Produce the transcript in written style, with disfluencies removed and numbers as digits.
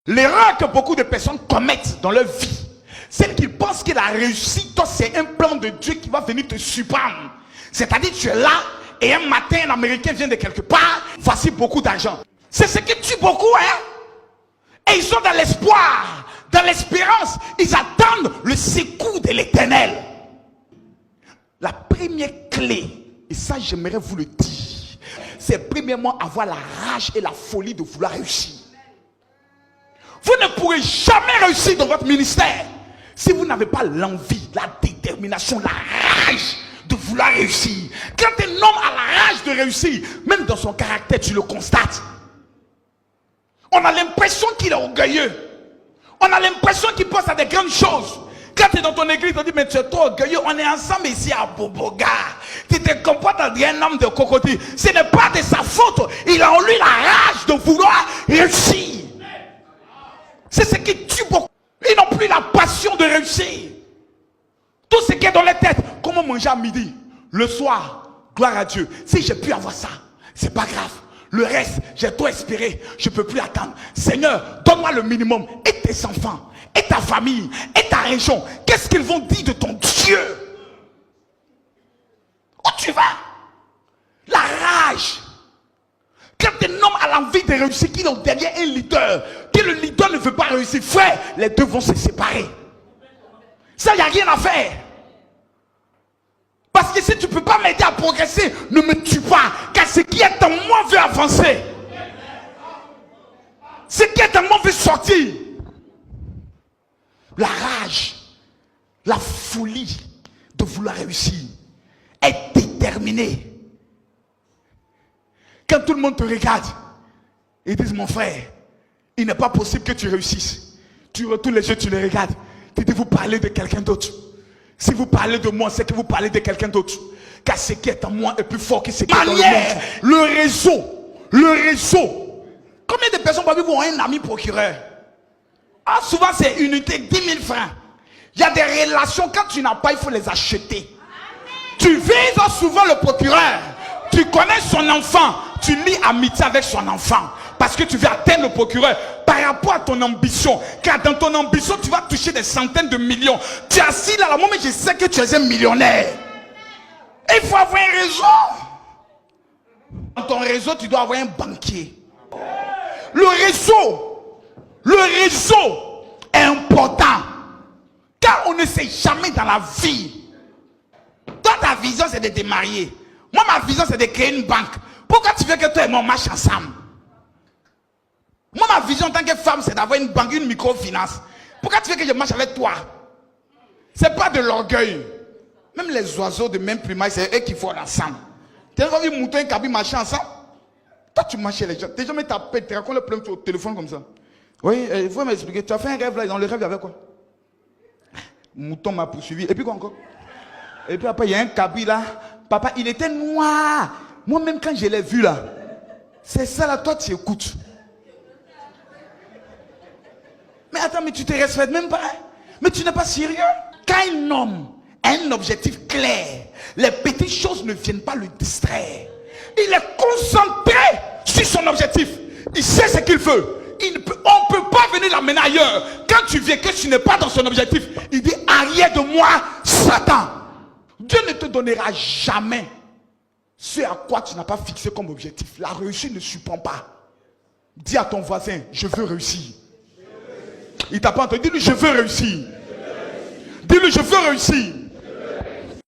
L'erreur que beaucoup de personnes commettent dans leur vie, c'est qu'ils pensent que la réussite, c'est un plan de Dieu qui va venir te surprendre. C'est-à-dire tu es là et un matin, un Américain vient de quelque part, voici beaucoup d'argent. C'est ce qui tue beaucoup, hein. Et ils sont dans l'espoir, dans l'espérance. Ils attendent le secours de l'Éternel. La première clé, et ça j'aimerais vous le dire, c'est premièrement avoir la rage et la folie de vouloir réussir. Vous ne pourrez jamais réussir dans votre ministère si vous n'avez pas l'envie, la détermination, la rage de vouloir réussir. Quand un homme a la rage de réussir, même dans son caractère, tu le constates. On a l'impression qu'il est orgueilleux. On a l'impression qu'il pense à des grandes choses. Quand tu es dans ton église, on dit, mais tu es trop orgueilleux. On est ensemble ici à Boboga. Tu te comportes en un homme de cocotier. Ce n'est pas de sa faute. Il a en lui la rage de vouloir réussir. C'est ce qui tue beaucoup. Ils n'ont plus la passion de réussir. Tout ce qui est dans leur tête. Comment manger à midi? Le soir, gloire à Dieu. Si j'ai pu avoir ça, c'est pas grave. Le reste, j'ai tout espéré. Je ne peux plus attendre. Seigneur, donne-moi le minimum. Et tes enfants, et ta famille, et ta région. Qu'est-ce qu'ils vont dire de ton Dieu? Où tu vas? La rage. Quand un homme a l'envie de réussir, qu'il est derrière un leader, que le leader ne veut pas réussir, frère, les deux vont se séparer. Ça, il n'y a rien à faire. Parce que si tu ne peux pas m'aider à progresser, ne me tue pas. Car ce qui est en moi veut avancer. Ce qui est en moi veut sortir. La rage, la folie de vouloir réussir, être déterminé. Quand tout le monde te regarde, ils disent, mon frère, il n'est pas possible que tu réussisses. Tu retournes les yeux, tu les regardes. Tu dis, vous parlez de quelqu'un d'autre. Si vous parlez de moi, c'est que vous parlez de quelqu'un d'autre. Car ce qui est en moi est plus fort que ce qui est dans le monde. Le réseau. Combien de personnes parmi vous ont un ami procureur? Ah, souvent c'est unité, 10 000 francs. Il y a des relations, quand tu n'as pas, il faut les acheter. Tu vises souvent le procureur. Tu connais son enfant. Tu lis amitié avec son enfant. Parce que tu veux atteindre le procureur par rapport à ton ambition. Car dans ton ambition, tu vas toucher des centaines de millions. Tu es assis là, à la moment, je sais que tu es un millionnaire. Et il faut avoir un réseau. Dans ton réseau, tu dois avoir un banquier. Le réseau est important. Car on ne sait jamais dans la vie. Toi, ta vision, c'est de te marier. Moi, ma vision, c'est de créer une banque. Pourquoi tu veux que toi et moi, on marche ensemble? Moi, ma vision en tant que femme, c'est d'avoir une banque, une microfinance. Pourquoi tu veux que je marche avec toi? C'est pas de l'orgueil. Même les oiseaux de même plumage, c'est eux qui font ensemble. Tu as vu un mouton et un cabri marcher ensemble? Toi, tu marches chez les gens. T'es jamais tapé, tu racontes le problème au téléphone comme ça. Oui, il faut m'expliquer. Tu as fait un rêve là, dans le rêve, il y avait quoi? Mouton m'a poursuivi. Et puis quoi encore? Et puis après, il y a un cabri là. Papa, il était noir. Moi-même, quand je l'ai vu là, c'est ça là, toi, tu écoutes. Mais attends, mais tu te respectes même pas. Mais tu n'es pas sérieux. Quand un homme a un objectif clair, les petites choses ne viennent pas le distraire. Il est concentré sur son objectif. Il sait ce qu'il veut. On ne peut pas venir l'amener ailleurs. Quand tu viens que tu n'es pas dans son objectif, il dit, arrière de moi, Satan. Dieu ne te donnera jamais ce à quoi tu n'as pas fixé comme objectif. La réussite ne surprend pas. Dis à ton voisin, je veux réussir. Il t'a pas entendu, dis-lui, je veux réussir. Dis-lui, je veux réussir.